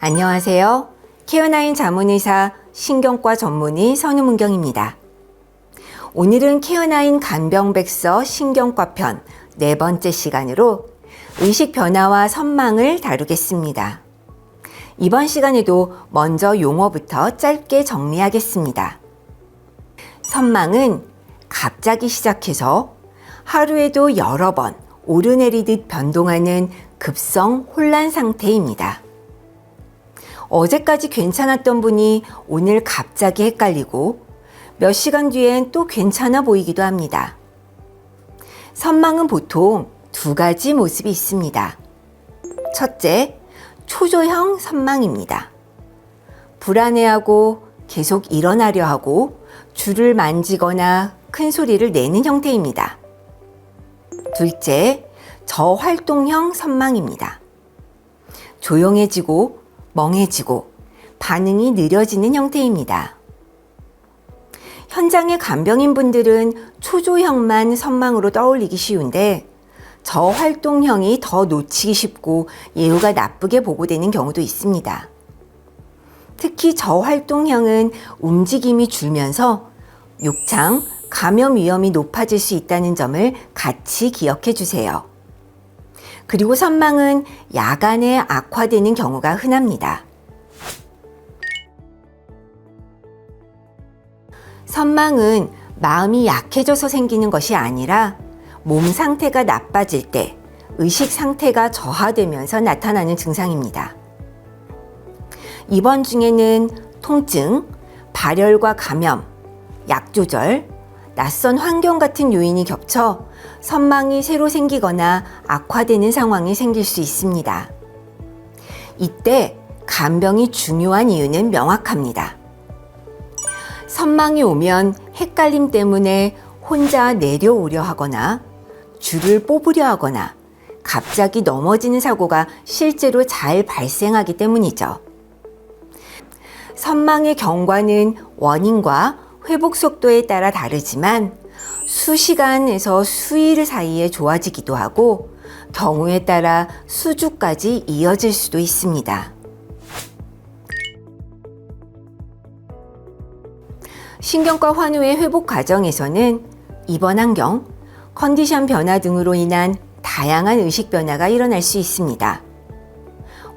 안녕하세요. 케어나인 자문의사 신경과 전문의 선우문경입니다. 오늘은 케어나인 간병백서 신경과 편 4번째 시간으로 의식 변화와 선망을 다루겠습니다. 이번 시간에도 먼저 용어부터 짧게 정리하겠습니다. 선망은 갑자기 시작해서 하루에도 여러 번 오르내리듯 변동하는 급성 혼란 상태입니다. 어제까지 괜찮았던 분이 오늘 갑자기 헷갈리고 몇 시간 뒤엔 또 괜찮아 보이기도 합니다. 선망은 보통 2가지 모습이 있습니다. 첫째, 초조형 선망입니다. 불안해하고 계속 일어나려 하고 줄을 만지거나 큰 소리를 내는 형태입니다. 둘째, 저활동형 선망입니다. 조용해지고 멍해지고 반응이 느려지는 형태입니다. 현장의 간병인 분들은 초조형만 선망으로 떠올리기 쉬운데 저활동형이 더 놓치기 쉽고 예후가 나쁘게 보고되는 경우도 있습니다. 특히 저활동형은 움직임이 줄면서 욕창, 감염 위험이 높아질 수 있다는 점을 같이 기억해 주세요. 그리고 선망은 야간에 악화되는 경우가 흔합니다. 선망은 마음이 약해져서 생기는 것이 아니라 몸 상태가 나빠질 때 의식 상태가 저하되면서 나타나는 증상입니다. 입원 중에는 통증, 발열과 감염, 약 조절, 낯선 환경 같은 요인이 겹쳐 선망이 새로 생기거나 악화되는 상황이 생길 수 있습니다. 이때 간병이 중요한 이유는 명확합니다. 선망이 오면 헷갈림 때문에 혼자 내려오려 하거나 줄을 뽑으려 하거나 갑자기 넘어지는 사고가 실제로 잘 발생하기 때문이죠. 선망의 경과는 원인과 회복 속도에 따라 다르지만 수시간에서 수일 사이에 좋아지기도 하고 경우에 따라 수주까지 이어질 수도 있습니다. 신경과 환우의 회복 과정에서는 입원 환경, 컨디션 변화 등으로 인한 다양한 의식 변화가 일어날 수 있습니다.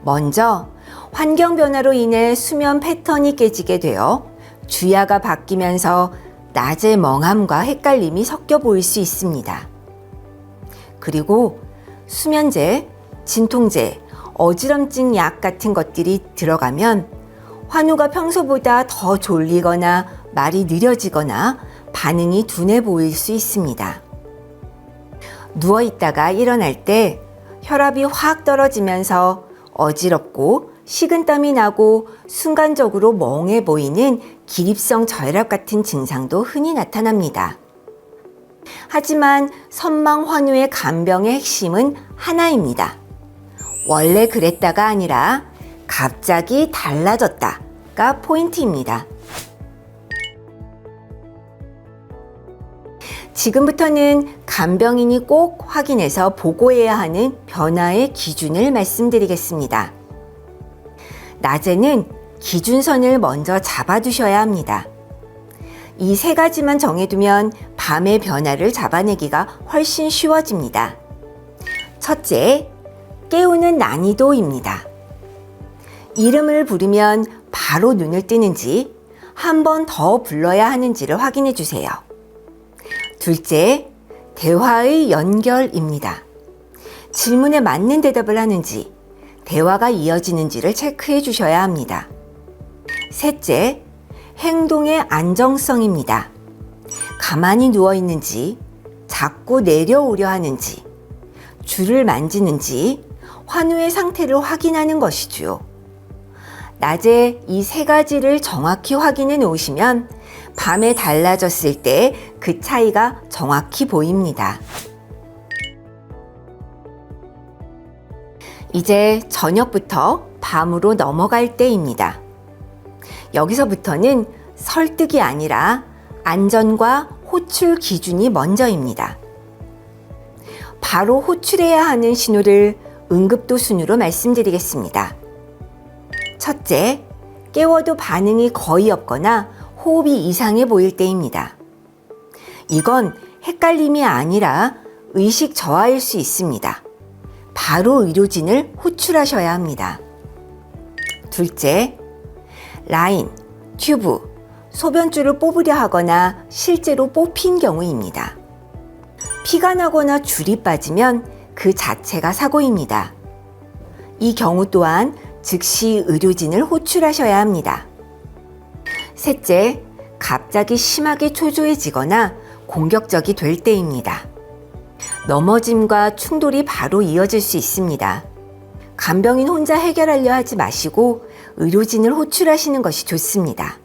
먼저 환경 변화로 인해 수면 패턴이 깨지게 되어 주야가 바뀌면서 낮의 멍함과 헷갈림이 섞여 보일 수 있습니다. 그리고 수면제, 진통제, 어지럼증 약 같은 것들이 들어가면 환우가 평소보다 더 졸리거나 말이 느려지거나 반응이 둔해 보일 수 있습니다. 누워있다가 일어날 때 혈압이 확 떨어지면서 어지럽고 식은땀이 나고 순간적으로 멍해 보이는 기립성 저혈압 같은 증상도 흔히 나타납니다. 하지만 선망 환우의 간병의 핵심은 하나입니다. 원래 그랬다가 아니라 갑자기 달라졌다가 포인트입니다. 지금부터는 간병인이 꼭 확인해서 보고해야 하는 변화의 기준을 말씀드리겠습니다. 낮에는 기준선을 먼저 잡아두셔야 합니다. 이 3가지만 정해두면 밤의 변화를 잡아내기가 훨씬 쉬워집니다. 첫째, 깨우는 난이도입니다. 이름을 부르면 바로 눈을 뜨는지 한 번 더 불러야 하는지를 확인해 주세요. 둘째, 대화의 연결입니다. 질문에 맞는 대답을 하는지, 대화가 이어지는지를 체크해 주셔야 합니다. 셋째, 행동의 안정성입니다. 가만히 누워 있는지, 자꾸 내려오려 하는지, 줄을 만지는지, 환우의 상태를 확인하는 것이죠. 낮에 이 3가지를 정확히 확인해 놓으시면 밤에 달라졌을 때 그 차이가 정확히 보입니다. 이제 저녁부터 밤으로 넘어갈 때입니다. 여기서부터는 설득이 아니라 안전과 호출 기준이 먼저입니다. 바로 호출해야 하는 신호를 응급도 순으로 말씀드리겠습니다. 첫째, 깨워도 반응이 거의 없거나 호흡이 이상해 보일 때입니다. 이건 헷갈림이 아니라 의식 저하일 수 있습니다. 바로 의료진을 호출하셔야 합니다. 둘째, 라인, 튜브, 소변줄을 뽑으려 하거나 실제로 뽑힌 경우입니다. 피가 나거나 줄이 빠지면 그 자체가 사고입니다. 이 경우 또한 즉시 의료진을 호출하셔야 합니다. 셋째, 갑자기 심하게 초조해지거나 공격적이 될 때입니다. 넘어짐과 충돌이 바로 이어질 수 있습니다. 간병인 혼자 해결하려 하지 마시고 의료진을 호출하시는 것이 좋습니다.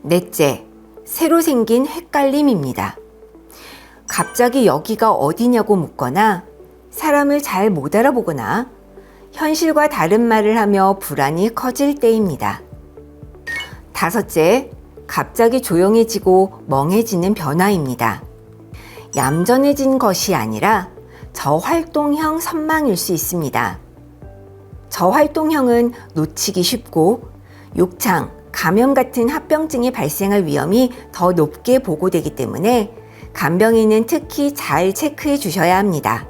넷째, 새로 생긴 헷갈림입니다. 갑자기 여기가 어디냐고 묻거나 사람을 잘 못 알아보거나 현실과 다른 말을 하며 불안이 커질 때입니다. 다섯째, 갑자기 조용해지고 멍해지는 변화입니다. 얌전해진 것이 아니라 저활동형 선망일 수 있습니다. 저활동형은 놓치기 쉽고 욕창, 감염 같은 합병증이 발생할 위험이 더 높게 보고되기 때문에 간병인은 특히 잘 체크해 주셔야 합니다.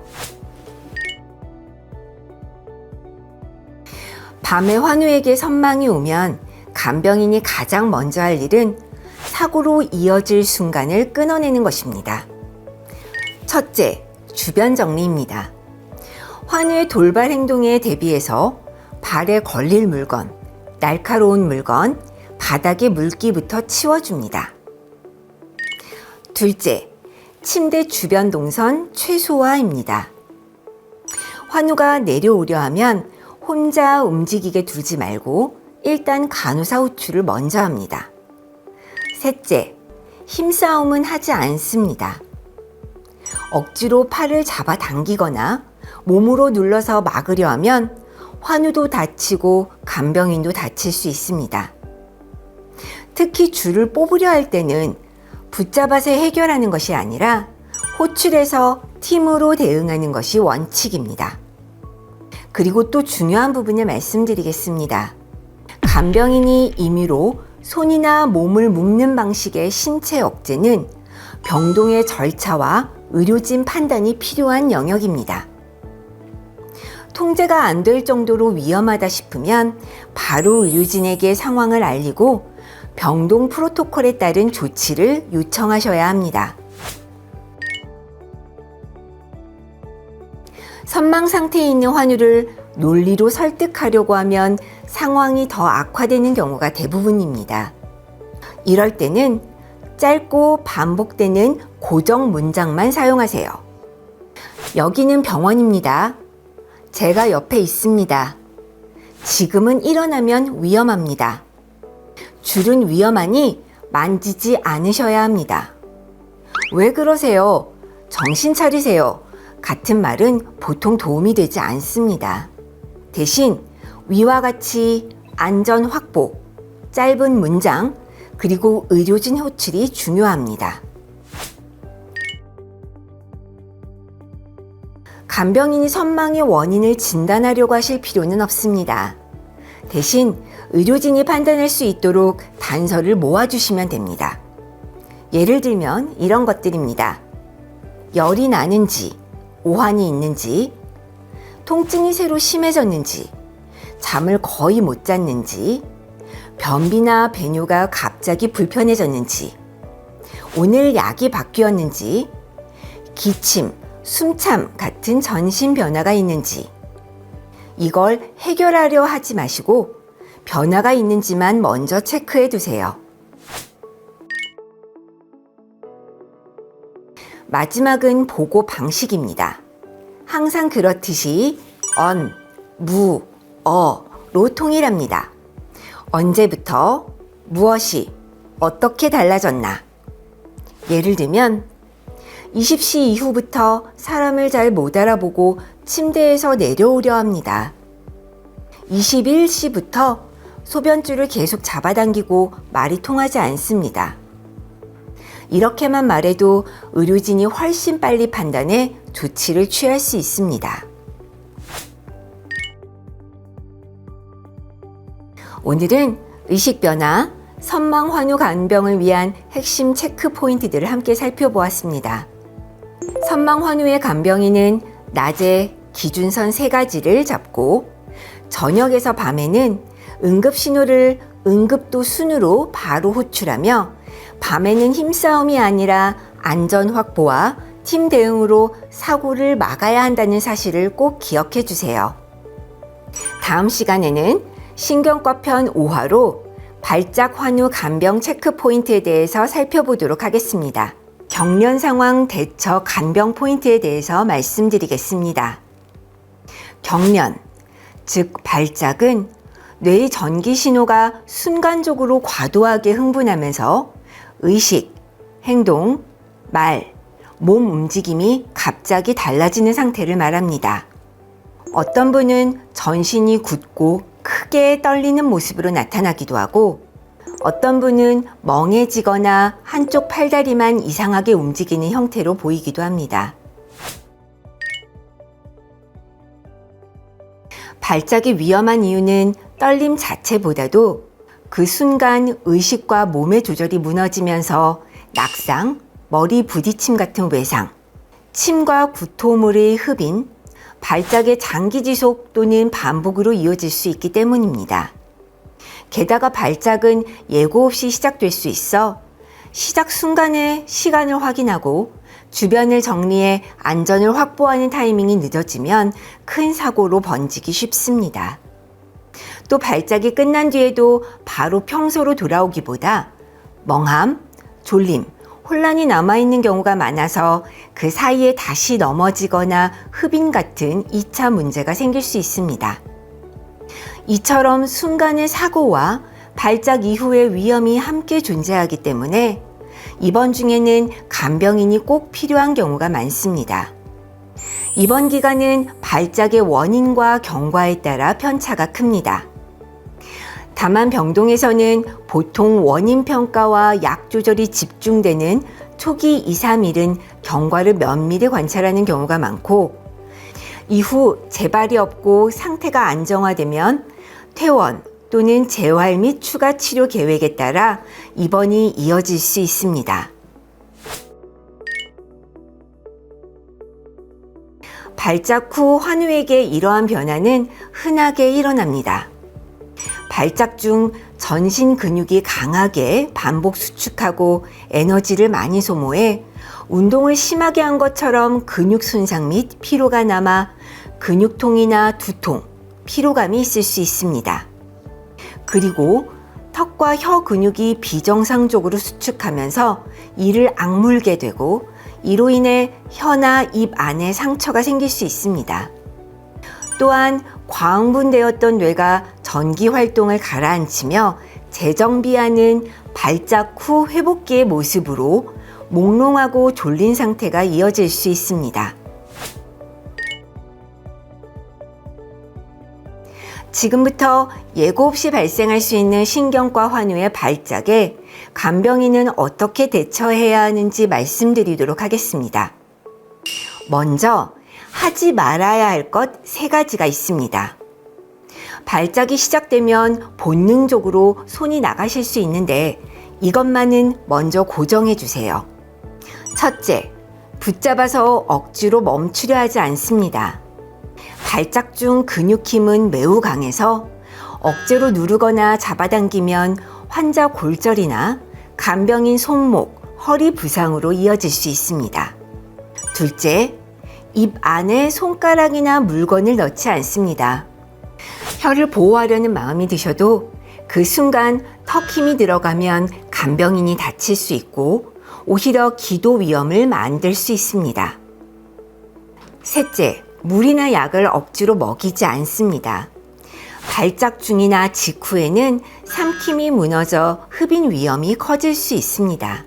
밤에 환우에게 선망이 오면 간병인이 가장 먼저 할 일은 사고로 이어질 순간을 끊어내는 것입니다. 첫째, 주변 정리입니다. 환우의 돌발 행동에 대비해서 발에 걸릴 물건, 날카로운 물건, 바닥의 물기부터 치워줍니다. 둘째, 침대 주변 동선 최소화입니다. 환우가 내려오려 하면 혼자 움직이게 두지 말고 일단 간호사 호출을 먼저 합니다. 셋째, 힘싸움은 하지 않습니다. 억지로 팔을 잡아 당기거나 몸으로 눌러서 막으려 하면 환우도 다치고 간병인도 다칠 수 있습니다. 특히 줄을 뽑으려 할 때는 붙잡아서 해결하는 것이 아니라 호출해서 팀으로 대응하는 것이 원칙입니다. 그리고 또 중요한 부분을 말씀드리겠습니다. 간병인이 임의로 손이나 몸을 묶는 방식의 신체 억제는 병동의 절차와 의료진 판단이 필요한 영역입니다. 통제가 안 될 정도로 위험하다 싶으면 바로 의료진에게 상황을 알리고 병동 프로토콜에 따른 조치를 요청하셔야 합니다. 선망 상태에 있는 환우를 논리로 설득하려고 하면 상황이 더 악화되는 경우가 대부분입니다. 이럴 때는 짧고 반복되는 고정 문장만 사용하세요. 여기는 병원입니다. 제가 옆에 있습니다. 지금은 일어나면 위험합니다. 줄은 위험하니 만지지 않으셔야 합니다. 왜 그러세요? 정신 차리세요. 같은 말은 보통 도움이 되지 않습니다. 대신 위와 같이 안전 확보, 짧은 문장, 그리고 의료진 호출이 중요합니다. 간병인이 선망의 원인을 진단하려고 하실 필요는 없습니다. 대신 의료진이 판단할 수 있도록 단서를 모아주시면 됩니다. 예를 들면 이런 것들입니다. 열이 나는지, 오한이 있는지, 통증이 새로 심해졌는지, 잠을 거의 못 잤는지, 변비나 배뇨가 갑자기 불편해졌는지, 오늘 약이 바뀌었는지, 기침, 숨참 같은 전신 변화가 있는지, 이걸 해결하려 하지 마시고 변화가 있는지만 먼저 체크해 두세요. 마지막은 보고 방식입니다. 항상 그렇듯이 언, 무, 어로 통일합니다. 언제부터, 무엇이, 어떻게 달라졌나. 예를 들면 20시 이후부터 사람을 잘 못 알아보고 침대에서 내려오려 합니다. 21시부터 소변줄을 계속 잡아당기고 말이 통하지 않습니다. 이렇게만 말해도 의료진이 훨씬 빨리 판단해 조치를 취할 수 있습니다. 오늘은 의식 변화, 선망 환우 간병을 위한 핵심 체크 포인트들을 함께 살펴보았습니다. 선망 환우의 간병인은 낮에 기준선 3가지를 잡고 저녁에서 밤에는 응급 신호를 응급도 순으로 바로 호출하며 밤에는 힘싸움이 아니라 안전 확보와 팀 대응으로 사고를 막아야 한다는 사실을 꼭 기억해 주세요. 다음 시간에는 신경과 편 5화로 발작 환우 간병 체크 포인트에 대해서 살펴보도록 하겠습니다. 경련 상황 대처 간병 포인트에 대해서 말씀드리겠습니다. 경련, 즉 발작은 뇌의 전기 신호가 순간적으로 과도하게 흥분하면서 의식, 행동, 말, 몸 움직임이 갑자기 달라지는 상태를 말합니다. 어떤 분은 전신이 굳고 크게 떨리는 모습으로 나타나기도 하고 어떤 분은 멍해지거나 한쪽 팔다리만 이상하게 움직이는 형태로 보이기도 합니다. 발작이 위험한 이유는 떨림 자체보다도 그 순간 의식과 몸의 조절이 무너지면서 낙상, 머리 부딪힘 같은 외상, 침과 구토물의 흡인, 발작의 장기 지속 또는 반복으로 이어질 수 있기 때문입니다. 게다가 발작은 예고 없이 시작될 수 있어 시작 순간에 시간을 확인하고 주변을 정리해 안전을 확보하는 타이밍이 늦어지면 큰 사고로 번지기 쉽습니다. 또 발작이 끝난 뒤에도 바로 평소로 돌아오기보다 멍함, 졸림, 혼란이 남아있는 경우가 많아서 그 사이에 다시 넘어지거나 흡인 같은 2차 문제가 생길 수 있습니다. 이처럼 순간의 사고와 발작 이후의 위험이 함께 존재하기 때문에 입원 중에는 간병인이 꼭 필요한 경우가 많습니다. 입원 기간은 발작의 원인과 경과에 따라 편차가 큽니다. 다만 병동에서는 보통 원인 평가와 약 조절이 집중되는 초기 2, 3일은 경과를 면밀히 관찰하는 경우가 많고 이후 재발이 없고 상태가 안정화되면 퇴원 또는 재활 및 추가 치료 계획에 따라 입원이 이어질 수 있습니다. 발작 후 환우에게 이러한 변화는 흔하게 일어납니다. 발작 중 전신 근육이 강하게 반복 수축하고 에너지를 많이 소모해 운동을 심하게 한 것처럼 근육 손상 및 피로가 남아 근육통이나 두통, 피로감이 있을 수 있습니다. 그리고 턱과 혀 근육이 비정상적으로 수축하면서 이를 악물게 되고 이로 인해 혀나 입 안에 상처가 생길 수 있습니다. 또한 과흥분되었던 뇌가 전기 활동을 가라앉히며 재정비하는 발작 후 회복기의 모습으로 몽롱하고 졸린 상태가 이어질 수 있습니다. 지금부터 예고 없이 발생할 수 있는 신경과 환우의 발작에 간병인은 어떻게 대처해야 하는지 말씀드리도록 하겠습니다. 먼저 하지 말아야 할 것 3가지가 있습니다. 발작이 시작되면 본능적으로 손이 나가실 수 있는데 이것만은 먼저 고정해 주세요. 첫째, 붙잡아서 억지로 멈추려 하지 않습니다. 발작 중 근육 힘은 매우 강해서 억지로 누르거나 잡아당기면 환자 골절이나 간병인 손목, 허리 부상으로 이어질 수 있습니다. 둘째, 입 안에 손가락이나 물건을 넣지 않습니다. 혀를 보호하려는 마음이 드셔도 그 순간 턱 힘이 들어가면 간병인이 다칠 수 있고 오히려 기도 위험을 만들 수 있습니다. 셋째, 물이나 약을 억지로 먹이지 않습니다. 발작 중이나 직후에는 삼킴이 무너져 흡인 위험이 커질 수 있습니다.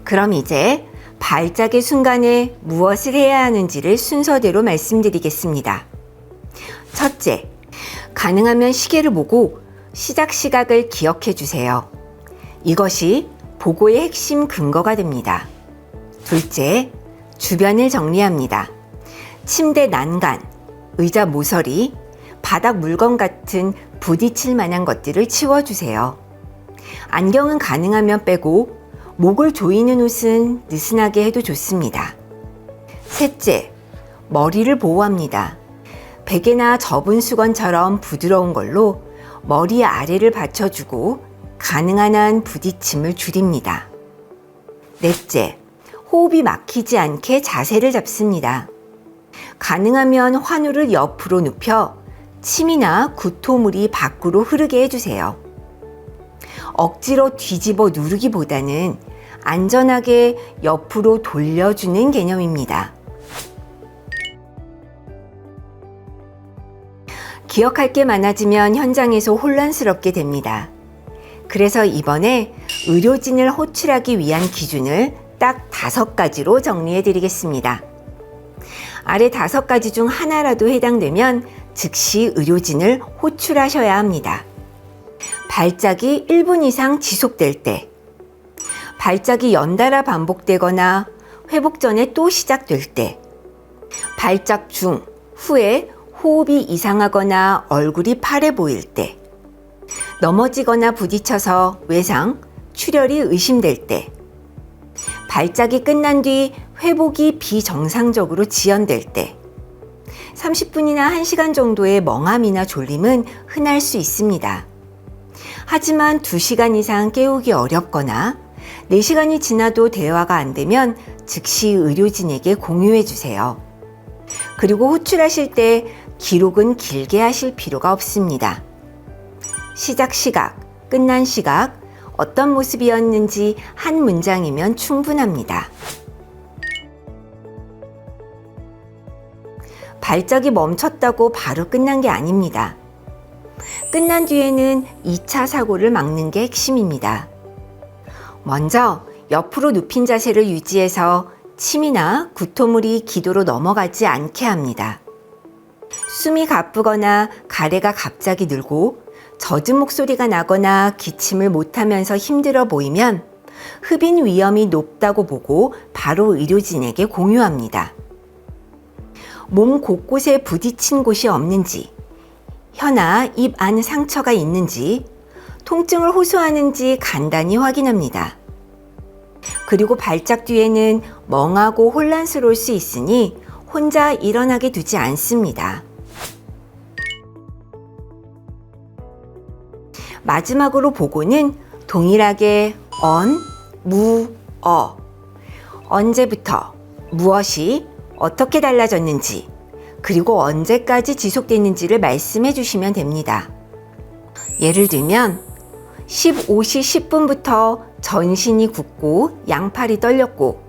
그럼 이제 발작의 순간에 무엇을 해야 하는지를 순서대로 말씀드리겠습니다. 첫째, 가능하면 시계를 보고 시작 시각을 기억해 주세요. 이것이 보고의 핵심 근거가 됩니다. 둘째, 주변을 정리합니다. 침대 난간, 의자 모서리, 바닥 물건 같은 부딪힐 만한 것들을 치워주세요. 안경은 가능하면 빼고 목을 조이는 옷은 느슨하게 해도 좋습니다. 셋째, 머리를 보호합니다. 베개나 접은 수건처럼 부드러운 걸로 머리 아래를 받쳐주고 가능한 한 부딪힘을 줄입니다. 넷째, 호흡이 막히지 않게 자세를 잡습니다. 가능하면 환우를 옆으로 눕혀 침이나 구토물이 밖으로 흐르게 해주세요. 억지로 뒤집어 누르기보다는 안전하게 옆으로 돌려주는 개념입니다. 기억할 게 많아지면 현장에서 혼란스럽게 됩니다. 그래서 이번에 의료진을 호출하기 위한 기준을 딱 5가지로 정리해 드리겠습니다. 아래 5가지 중 하나라도 해당되면 즉시 의료진을 호출하셔야 합니다. 발작이 1분 이상 지속될 때, 발작이 연달아 반복되거나 회복 전에 또 시작될 때, 발작 중, 후에 호흡이 이상하거나 얼굴이 파래 보일 때, 넘어지거나 부딪혀서 외상, 출혈이 의심될 때, 발작이 끝난 뒤 회복이 비정상적으로 지연될 때, 30분이나 1시간 정도의 멍함이나 졸림은 흔할 수 있습니다. 하지만 2시간 이상 깨우기 어렵거나 4시간이 지나도 대화가 안 되면 즉시 의료진에게 공유해 주세요. 그리고 호출하실 때 기록은 길게 하실 필요가 없습니다. 시작 시각, 끝난 시각, 어떤 모습이었는지 한 문장이면 충분합니다. 발작이 멈췄다고 바로 끝난 게 아닙니다. 끝난 뒤에는 2차 사고를 막는 게 핵심입니다. 먼저 옆으로 눕힌 자세를 유지해서 침이나 구토물이 기도로 넘어가지 않게 합니다. 숨이 가쁘거나 가래가 갑자기 늘고 젖은 목소리가 나거나 기침을 못하면서 힘들어 보이면 흡인 위험이 높다고 보고 바로 의료진에게 공유합니다. 몸 곳곳에 부딪힌 곳이 없는지, 혀나 입 안 상처가 있는지, 통증을 호소하는지 간단히 확인합니다. 그리고 발작 뒤에는 멍하고 혼란스러울 수 있으니 혼자 일어나게 두지 않습니다. 마지막으로 보고는 동일하게 언, 무, 어, 언제부터, 무엇이, 어떻게 달라졌는지, 그리고 언제까지 지속됐는지를 말씀해 주시면 됩니다. 예를 들면 15시 10분부터 전신이 굳고 양팔이 떨렸고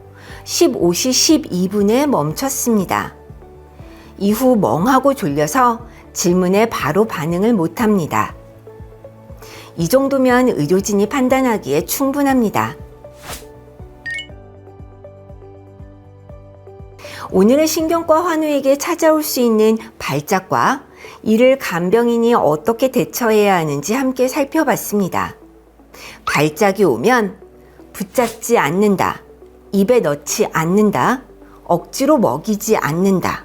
15시 12분에 멈췄습니다. 이후 멍하고 졸려서 질문에 바로 반응을 못합니다. 이 정도면 의료진이 판단하기에 충분합니다. 오늘은 신경과 환우에게 찾아올 수 있는 발작과 이를 간병인이 어떻게 대처해야 하는지 함께 살펴봤습니다. 발작이 오면 붙잡지 않는다, 입에 넣지 않는다, 억지로 먹이지 않는다,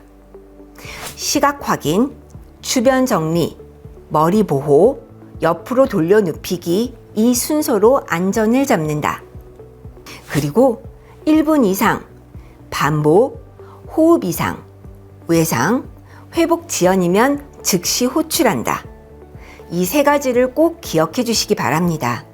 시각 확인, 주변 정리, 머리 보호, 옆으로 돌려 눕히기, 이 순서로 안전을 잡는다. 그리고 1분 이상, 반복, 호흡 이상, 외상, 회복 지연이면 즉시 호출한다. 이 3가지를 꼭 기억해 주시기 바랍니다.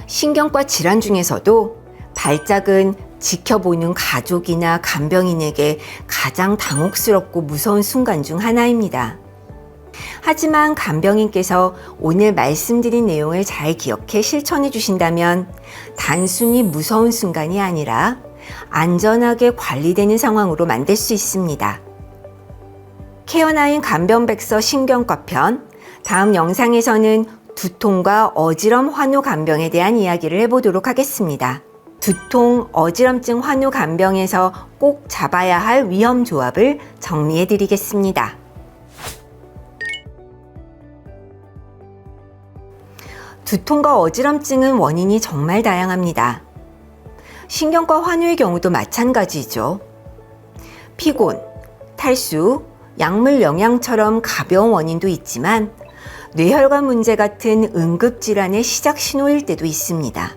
신경과 질환 중에서도 발작은 지켜보는 가족이나 간병인에게 가장 당혹스럽고 무서운 순간 중 하나입니다. 하지만 간병인께서 오늘 말씀드린 내용을 잘 기억해 실천해 주신다면 단순히 무서운 순간이 아니라 안전하게 관리되는 상황으로 만들 수 있습니다. 케어9 간병백서 신경과 편, 다음 영상에서는 두통과 어지럼 환우 간병에 대한 이야기를 해보도록 하겠습니다. 두통, 어지럼증 환우 간병에서 꼭 잡아야 할 위험 조합을 정리해 드리겠습니다. 두통과 어지럼증은 원인이 정말 다양합니다. 신경과 환우의 경우도 마찬가지죠. 피곤, 탈수, 약물 영향처럼 가벼운 원인도 있지만 뇌혈관 문제 같은 응급질환의 시작 신호일 때도 있습니다.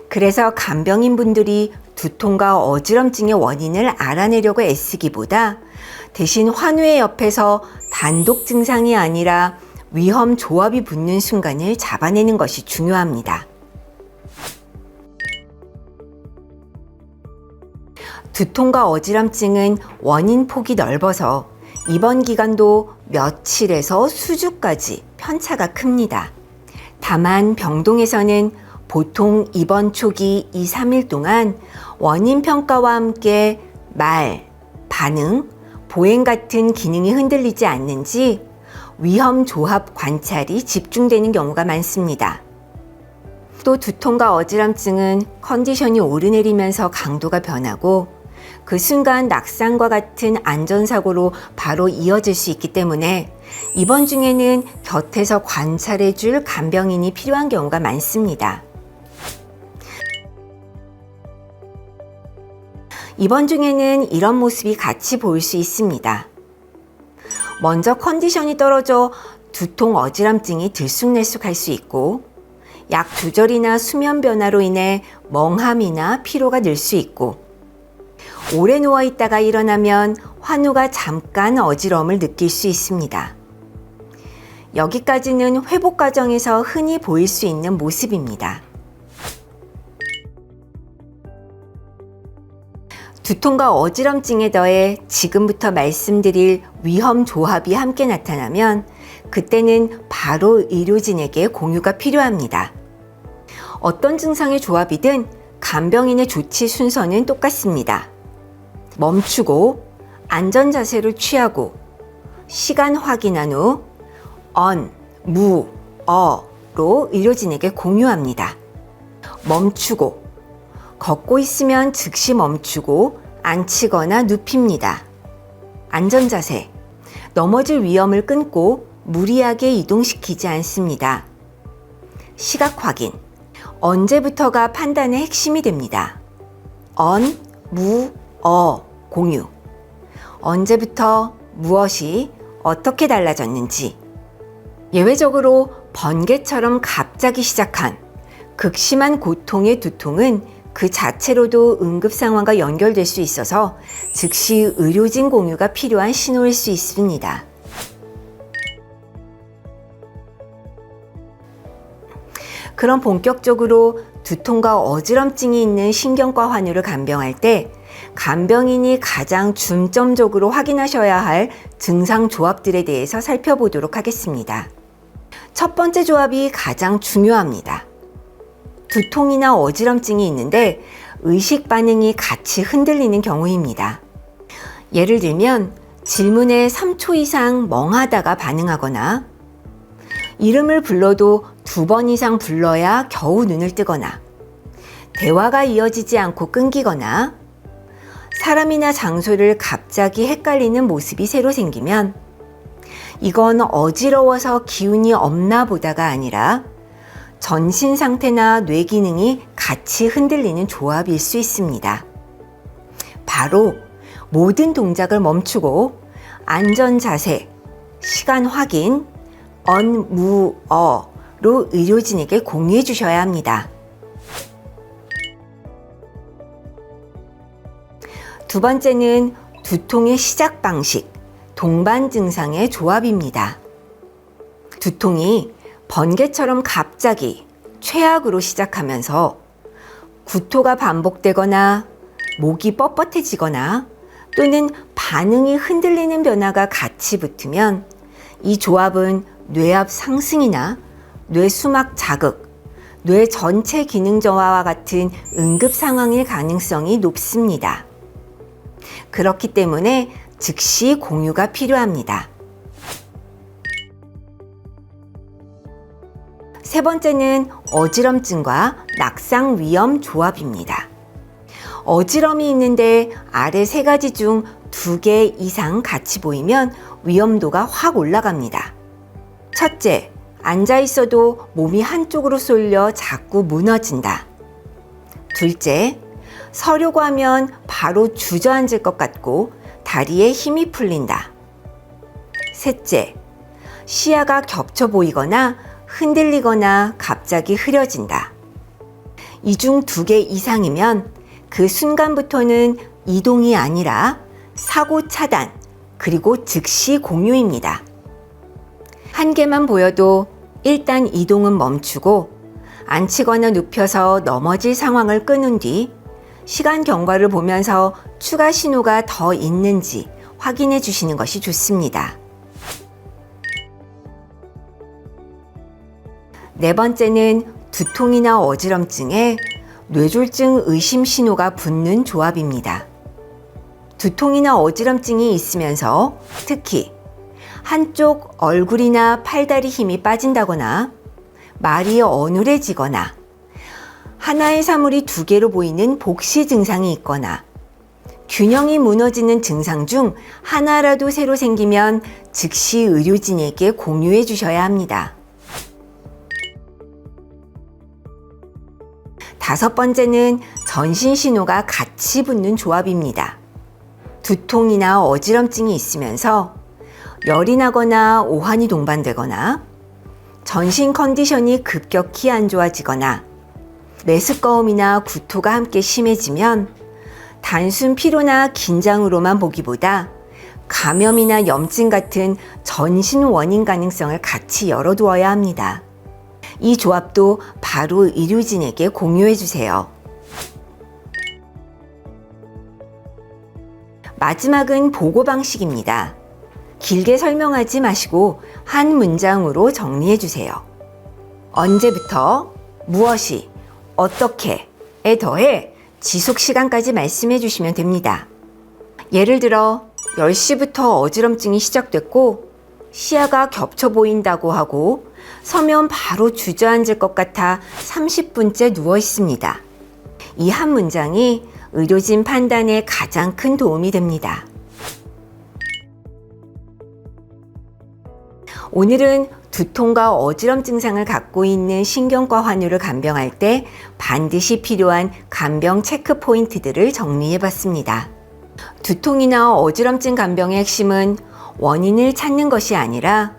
그래서 간병인 분들이 두통과 어지럼증의 원인을 알아내려고 애쓰기보다 대신 환우의 옆에서 단독 증상이 아니라 위험 조합이 붙는 순간을 잡아내는 것이 중요합니다. 두통과 어지럼증은 원인 폭이 넓어서 입원 기간도 며칠에서 수주까지 편차가 큽니다. 다만 병동에서는 보통 입원 초기 2, 3일 동안 원인 평가와 함께 말, 반응, 보행 같은 기능이 흔들리지 않는지 위험 조합 관찰이 집중되는 경우가 많습니다. 또 두통과 어지럼증은 컨디션이 오르내리면서 강도가 변하고 그 순간 낙상과 같은 안전사고로 바로 이어질 수 있기 때문에 입원 중에는 곁에서 관찰해 줄 간병인이 필요한 경우가 많습니다. 입원 중에는 이런 모습이 같이 보일 수 있습니다. 먼저 컨디션이 떨어져 두통, 어지럼증이 들쑥날쑥할 수 있고 약 조절이나 수면 변화로 인해 멍함이나 피로가 늘 수 있고 오래 누워 있다가 일어나면 환우가 잠깐 어지러움을 느낄 수 있습니다. 여기까지는 회복 과정에서 흔히 보일 수 있는 모습입니다. 두통과 어지럼증에 더해 지금부터 말씀드릴 위험 조합이 함께 나타나면 그때는 바로 의료진에게 공유가 필요합니다. 어떤 증상의 조합이든 간병인의 조치 순서는 똑같습니다. 멈추고 안전 자세를 취하고 시간 확인한 후 언, 무, 어로 의료진에게 공유합니다. 멈추고 걷고 있으면 즉시 멈추고 앉히거나 눕힙니다. 안전 자세 넘어질 위험을 끊고 무리하게 이동시키지 않습니다. 시각 확인 언제부터가 판단의 핵심이 됩니다. 언, 무, 공유 언제부터 무엇이 어떻게 달라졌는지 예외적으로 번개처럼 갑자기 시작한 극심한 고통의 두통은 그 자체로도 응급 상황과 연결될 수 있어서 즉시 의료진 공유가 필요한 신호일 수 있습니다. 그럼 본격적으로 두통과 어지럼증이 있는 신경과 환우를 간병할 때 간병인이 가장 중점적으로 확인하셔야 할 증상 조합들에 대해서 살펴보도록 하겠습니다. 첫 번째 조합이 가장 중요합니다. 두통이나 어지럼증이 있는데 의식 반응이 같이 흔들리는 경우입니다. 예를 들면 질문에 3초 이상 멍하다가 반응하거나 이름을 불러도 2번 이상 불러야 겨우 눈을 뜨거나 대화가 이어지지 않고 끊기거나 사람이나 장소를 갑자기 헷갈리는 모습이 새로 생기면 이건 어지러워서 기운이 없나 보다가 아니라 전신 상태나 뇌 기능이 같이 흔들리는 조합일 수 있습니다. 바로 모든 동작을 멈추고 안전 자세, 시간 확인, 언, 무, 어로 의료진에게 공유해 주셔야 합니다. 두 번째는 두통의 시작 방식, 동반 증상의 조합입니다. 두통이 번개처럼 갑자기 최악으로 시작하면서 구토가 반복되거나 목이 뻣뻣해지거나 또는 반응이 흔들리는 변화가 같이 붙으면 이 조합은 뇌압 상승이나 뇌수막 자극, 뇌 전체 기능 저하와 같은 응급 상황일 가능성이 높습니다. 그렇기 때문에 즉시 공유가 필요합니다. 세 번째는 어지럼증과 낙상 위험 조합입니다. 어지럼이 있는데 아래 3가지 중 2개 이상 같이 보이면 위험도가 확 올라갑니다. 첫째, 앉아 있어도 몸이 한쪽으로 쏠려 자꾸 무너진다. 둘째, 서려고 하면 바로 주저앉을 것 같고 다리에 힘이 풀린다. 셋째, 시야가 겹쳐 보이거나 흔들리거나 갑자기 흐려진다. 이 중 2개 이상이면 그 순간부터는 이동이 아니라 사고 차단, 그리고 즉시 공유입니다. 1개만 보여도 일단 이동은 멈추고 앉히거나 눕혀서 넘어질 상황을 끄는 뒤 시간 경과를 보면서 추가 신호가 더 있는지 확인해 주시는 것이 좋습니다. 4번째는 두통이나 어지럼증에 뇌졸중 의심 신호가 붙는 조합입니다. 두통이나 어지럼증이 있으면서 특히 한쪽 얼굴이나 팔다리 힘이 빠진다거나 말이 어눌해지거나 하나의 사물이 2개로 보이는 복시 증상이 있거나 균형이 무너지는 증상 중 하나라도 새로 생기면 즉시 의료진에게 공유해 주셔야 합니다. 5번째는 전신 신호가 같이 붙는 조합입니다. 두통이나 어지럼증이 있으면서 열이 나거나 오한이 동반되거나 전신 컨디션이 급격히 안 좋아지거나 메스꺼움이나 구토가 함께 심해지면 단순 피로나 긴장으로만 보기보다 감염이나 염증 같은 전신 원인 가능성을 같이 열어두어야 합니다. 이 조합도 바로 의료진에게 공유해 주세요. 마지막은 보고 방식입니다. 길게 설명하지 마시고 한 문장으로 정리해 주세요. 언제부터, 무엇이, 어떻게에 더해 지속 시간까지 말씀해 주시면 됩니다. 예를 들어 10시부터 어지럼증이 시작됐고 시야가 겹쳐 보인다고 하고 서면 바로 주저앉을 것 같아 30분째 누워 있습니다. 이 한 문장이 의료진 판단에 가장 큰 도움이 됩니다. 오늘은 두통과 어지럼 증상을 갖고 있는 신경과 환우를 간병할 때 반드시 필요한 간병 체크 포인트들을 정리해 봤습니다. 두통이나 어지럼증 간병의 핵심은 원인을 찾는 것이 아니라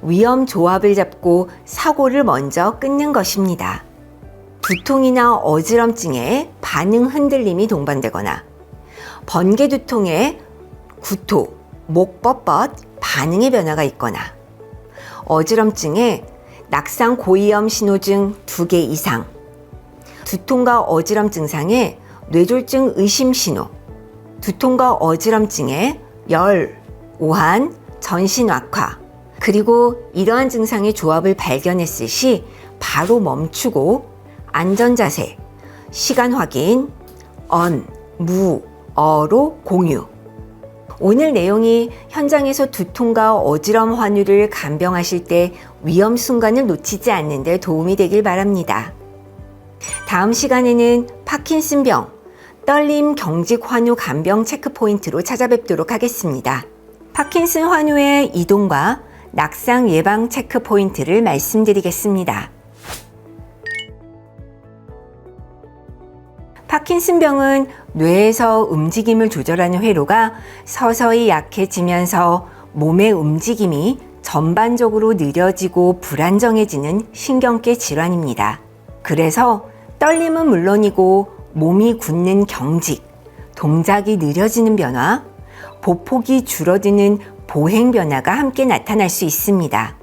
위험 조합을 잡고 사고를 먼저 끊는 것입니다. 두통이나 어지럼증에 반응 흔들림이 동반되거나 번개 두통에 구토, 목 뻣뻣, 반응의 변화가 있거나 어지럼증에 낙상 고위험 신호증 2개 이상, 두통과 어지럼 증상에 뇌졸중 의심 신호, 두통과 어지럼증에 열, 오한, 전신 악화, 그리고 이러한 증상의 조합을 발견했을 시 바로 멈추고 안전자세, 시간 확인, 언, 무, 어로 공유. 오늘 내용이 현장에서 두통과 어지럼 환우를 간병하실 때 위험 순간을 놓치지 않는 데 도움이 되길 바랍니다. 다음 시간에는 파킨슨병, 떨림 경직 환우 간병 체크 포인트로 찾아뵙도록 하겠습니다. 파킨슨 환우의 이동과 낙상 예방 체크 포인트를 말씀드리겠습니다. 파킨슨병은 뇌에서 움직임을 조절하는 회로가 서서히 약해지면서 몸의 움직임이 전반적으로 느려지고 불안정해지는 신경계 질환입니다. 그래서 떨림은 물론이고 몸이 굳는 경직, 동작이 느려지는 변화, 보폭이 줄어드는 보행 변화가 함께 나타날 수 있습니다.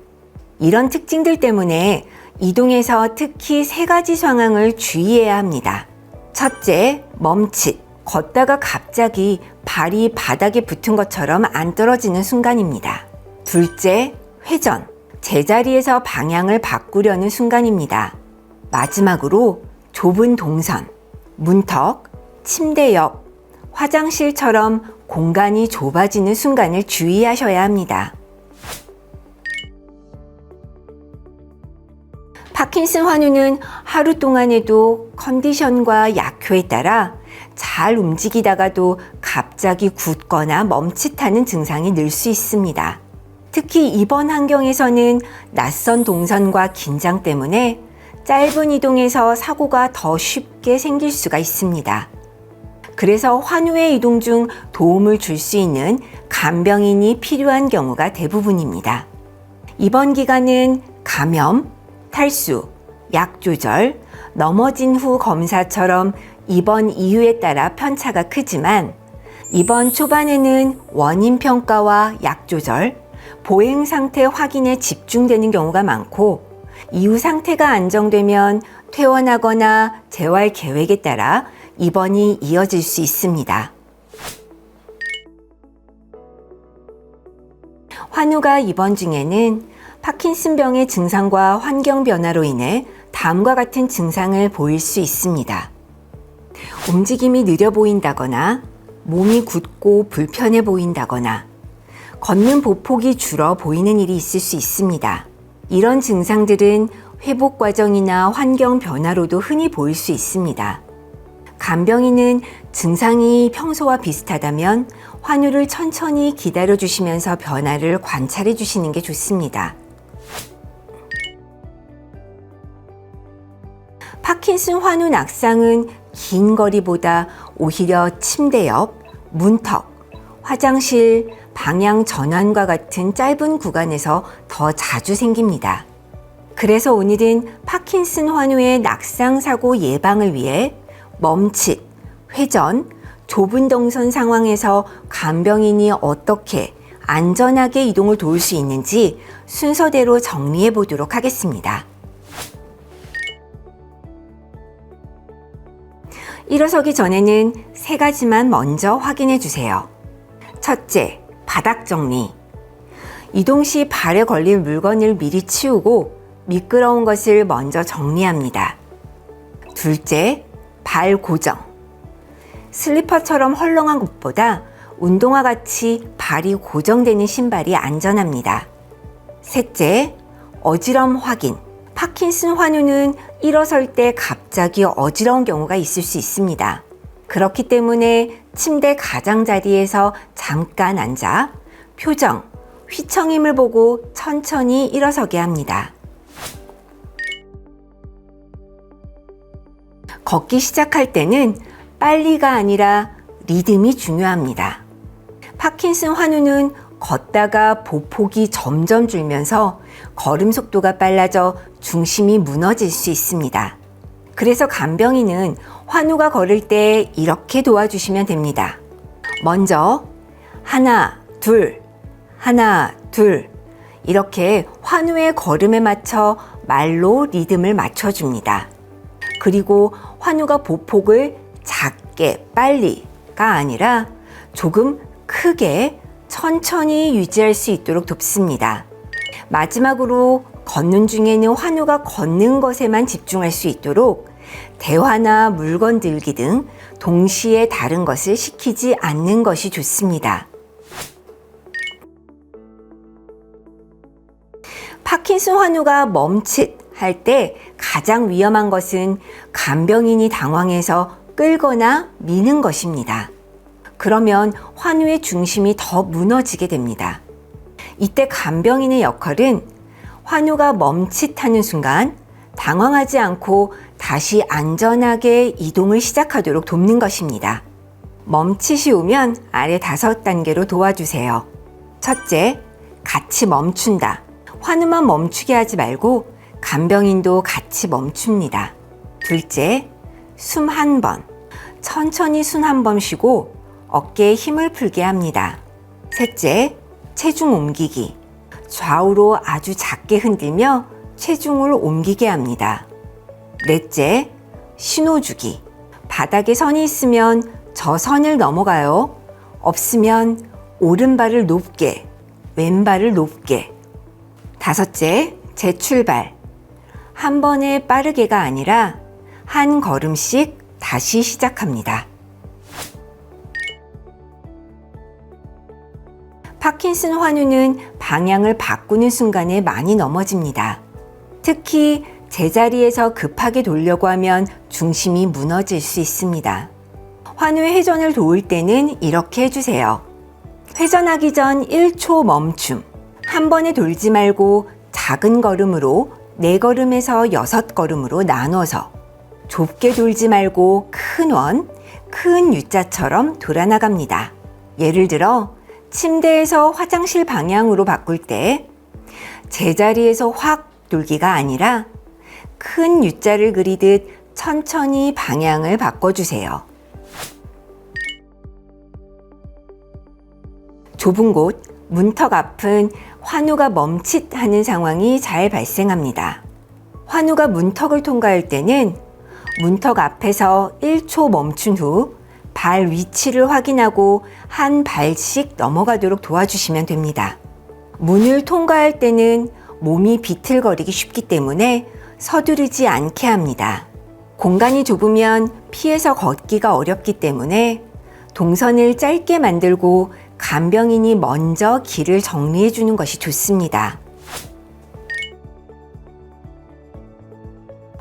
이런 특징들 때문에 이동에서 특히 3가지 상황을 주의해야 합니다. 첫째, 멈칫. 걷다가 갑자기 발이 바닥에 붙은 것처럼 안 떨어지는 순간입니다. 둘째, 회전. 제자리에서 방향을 바꾸려는 순간입니다. 마지막으로 좁은 동선, 문턱, 침대 옆, 화장실처럼 공간이 좁아지는 순간을 주의하셔야 합니다. 파킨슨 환우는 하루 동안에도 컨디션과 약효에 따라 잘 움직이다가도 갑자기 굳거나 멈칫하는 증상이 늘 수 있습니다. 특히 이번 환경에서는 낯선 동선과 긴장 때문에 짧은 이동에서 사고가 더 쉽게 생길 수가 있습니다. 그래서 환우의 이동 중 도움을 줄 수 있는 간병인이 필요한 경우가 대부분입니다. 입원 기간은 감염, 탈수, 약 조절, 넘어진 후 검사처럼 입원 이유에 따라 편차가 크지만 입원 초반에는 원인 평가와 약 조절, 보행 상태 확인에 집중되는 경우가 많고 이후 상태가 안정되면 퇴원하거나 재활 계획에 따라 입원이 이어질 수 있습니다. 환우가 입원 중에는 파킨슨병의 증상과 환경 변화로 인해 다음과 같은 증상을 보일 수 있습니다. 움직임이 느려 보인다거나 몸이 굳고 불편해 보인다거나 걷는 보폭이 줄어 보이는 일이 있을 수 있습니다. 이런 증상들은 회복 과정이나 환경 변화로도 흔히 보일 수 있습니다. 간병인은 증상이 평소와 비슷하다면 환우를 천천히 기다려 주시면서 변화를 관찰해 주시는 게 좋습니다. 파킨슨 환우 낙상은 긴 거리보다 오히려 침대 옆, 문턱, 화장실, 방향 전환과 같은 짧은 구간에서 더 자주 생깁니다. 그래서 오늘은 파킨슨 환우의 낙상 사고 예방을 위해 멈칫, 회전, 좁은 동선 상황에서 간병인이 어떻게 안전하게 이동을 도울 수 있는지 순서대로 정리해 보도록 하겠습니다. 일어서기 전에는 3가지만 먼저 확인해 주세요. 첫째, 바닥 정리. 이동 시 발에 걸릴 물건을 미리 치우고 미끄러운 것을 먼저 정리합니다. 둘째, 발 고정. 슬리퍼처럼 헐렁한 것보다 운동화 같이 발이 고정되는 신발이 안전합니다. 셋째, 어지럼 확인. 파킨슨 환우는 일어설 때 갑자기 어지러운 경우가 있을 수 있습니다. 그렇기 때문에 침대 가장자리에서 잠깐 앉아 표정, 휘청임을 보고 천천히 일어서게 합니다. 걷기 시작할 때는 빨리가 아니라 리듬이 중요합니다. 파킨슨 환우는 걷다가 보폭이 점점 줄면서 걸음 속도가 빨라져 중심이 무너질 수 있습니다. 그래서 간병인은 환우가 걸을 때 이렇게 도와주시면 됩니다. 먼저 하나, 둘, 하나, 둘 이렇게 환우의 걸음에 맞춰 말로 리듬을 맞춰줍니다. 그리고 환우가 보폭을 작게 빨리가 아니라 조금 크게 천천히 유지할 수 있도록 돕습니다. 마지막으로 걷는 중에는 환우가 걷는 것에만 집중할 수 있도록 대화나 물건 들기 등 동시에 다른 것을 시키지 않는 것이 좋습니다. 파킨슨 환우가 멈칫할 때 가장 위험한 것은 간병인이 당황해서 끌거나 미는 것입니다. 그러면 환우의 중심이 더 무너지게 됩니다. 이때 간병인의 역할은 환우가 멈칫하는 순간 당황하지 않고 다시 안전하게 이동을 시작하도록 돕는 것입니다. 멈칫이 오면 아래 5단계로 도와주세요. 첫째, 같이 멈춘다. 환우만 멈추게 하지 말고 간병인도 같이 멈춥니다. 둘째, 숨 1번. 천천히 숨 1번 쉬고 어깨에 힘을 풀게 합니다. 셋째, 체중 옮기기. 좌우로 아주 작게 흔들며 체중을 옮기게 합니다. 넷째, 신호 주기. 바닥에 선이 있으면 저 선을 넘어가요. 없으면 오른발을 높게, 왼발을 높게. 다섯째, 재출발. 한 번에 빠르게가 아니라 한 걸음씩 다시 시작합니다. 파킨슨 환우는 방향을 바꾸는 순간에 많이 넘어집니다. 특히 제자리에서 급하게 돌려고 하면 중심이 무너질 수 있습니다. 환우의 회전을 도울 때는 이렇게 해주세요. 회전하기 전 1초 멈춤. 한 번에 돌지 말고 작은 걸음으로 4걸음에서 6걸음으로 나눠서 좁게 돌지 말고 큰 원, 큰 U자처럼 돌아나갑니다. 예를 들어 침대에서 화장실 방향으로 바꿀 때 제자리에서 확 돌기가 아니라 큰 U자를 그리듯 천천히 방향을 바꿔주세요. 좁은 곳, 문턱 앞은 환우가 멈칫하는 상황이 잘 발생합니다. 환우가 문턱을 통과할 때는 문턱 앞에서 1초 멈춘 후 발 위치를 확인하고 한 발씩 넘어가도록 도와주시면 됩니다. 문을 통과할 때는 몸이 비틀거리기 쉽기 때문에 서두르지 않게 합니다. 공간이 좁으면 피해서 걷기가 어렵기 때문에 동선을 짧게 만들고 간병인이 먼저 길을 정리해 주는 것이 좋습니다.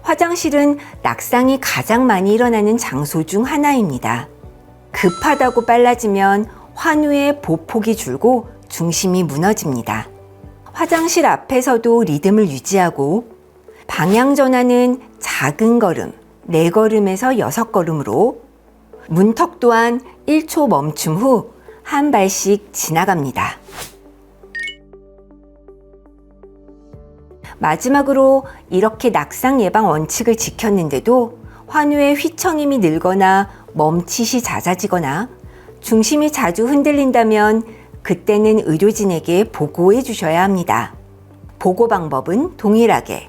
화장실은 낙상이 가장 많이 일어나는 장소 중 하나입니다. 급하다고 빨라지면 환우의 보폭이 줄고 중심이 무너집니다. 화장실 앞에서도 리듬을 유지하고 방향 전환은 작은 걸음, 4걸음에서 6걸음으로 문턱 또한 1초 멈춤 후 한 발씩 지나갑니다. 마지막으로 이렇게 낙상 예방 원칙을 지켰는데도 환우의 휘청임이 늘거나 멈칫이 잦아지거나 중심이 자주 흔들린다면 그때는 의료진에게 보고해 주셔야 합니다. 보고 방법은 동일하게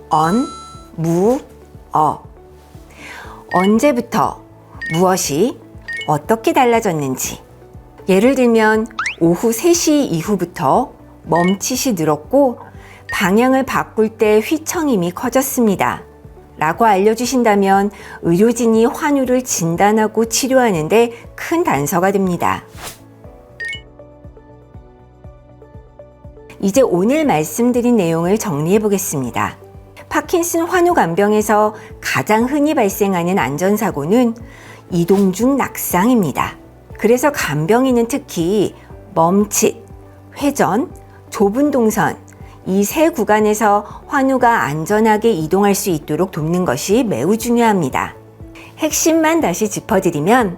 언, 무, 어. 언제부터, 무엇이, 어떻게 달라졌는지. 예를 들면 오후 3시 이후부터 멈칫이 늘었고 방향을 바꿀 때 휘청임이 커졌습니다. 라고 알려주신다면 의료진이 환우를 진단하고 치료하는 데 큰 단서가 됩니다. 이제 오늘 말씀드린 내용을 정리해 보겠습니다. 파킨슨 환우 간병에서 가장 흔히 발생하는 안전사고는 이동 중 낙상입니다. 그래서 간병인은 특히 멈칫, 회전, 좁은 동선 이 세 구간에서 환우가 안전하게 이동할 수 있도록 돕는 것이 매우 중요합니다. 핵심만 다시 짚어드리면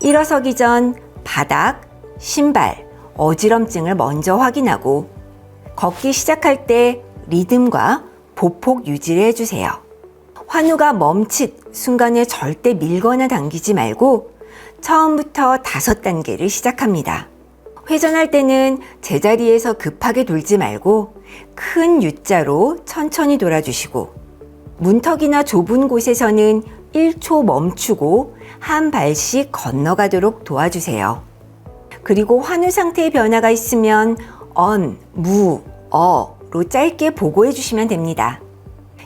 일어서기 전 바닥, 신발, 어지럼증을 먼저 확인하고 걷기 시작할 때 리듬과 보폭 유지를 해주세요. 환우가 멈칫 순간에 절대 밀거나 당기지 말고 처음부터 5단계를 시작합니다. 회전할 때는 제자리에서 급하게 돌지 말고 큰 U자로 천천히 돌아주시고 문턱이나 좁은 곳에서는 1초 멈추고 한 발씩 건너가도록 도와주세요. 그리고 환우 상태의 변화가 있으면 언, 무, 어로 짧게 보고해 주시면 됩니다.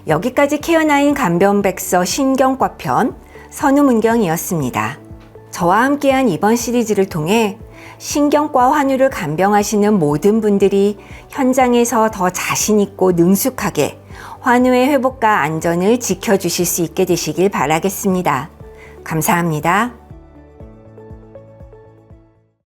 여기까지 케어나인 간병백서 신경과 편 선우문경이었습니다. 저와 함께한 이번 시리즈를 통해 신경과 환우를 간병하시는 모든 분들이 현장에서 더 자신있고 능숙하게 환우의 회복과 안전을 지켜주실 수 있게 되시길 바라겠습니다. 감사합니다.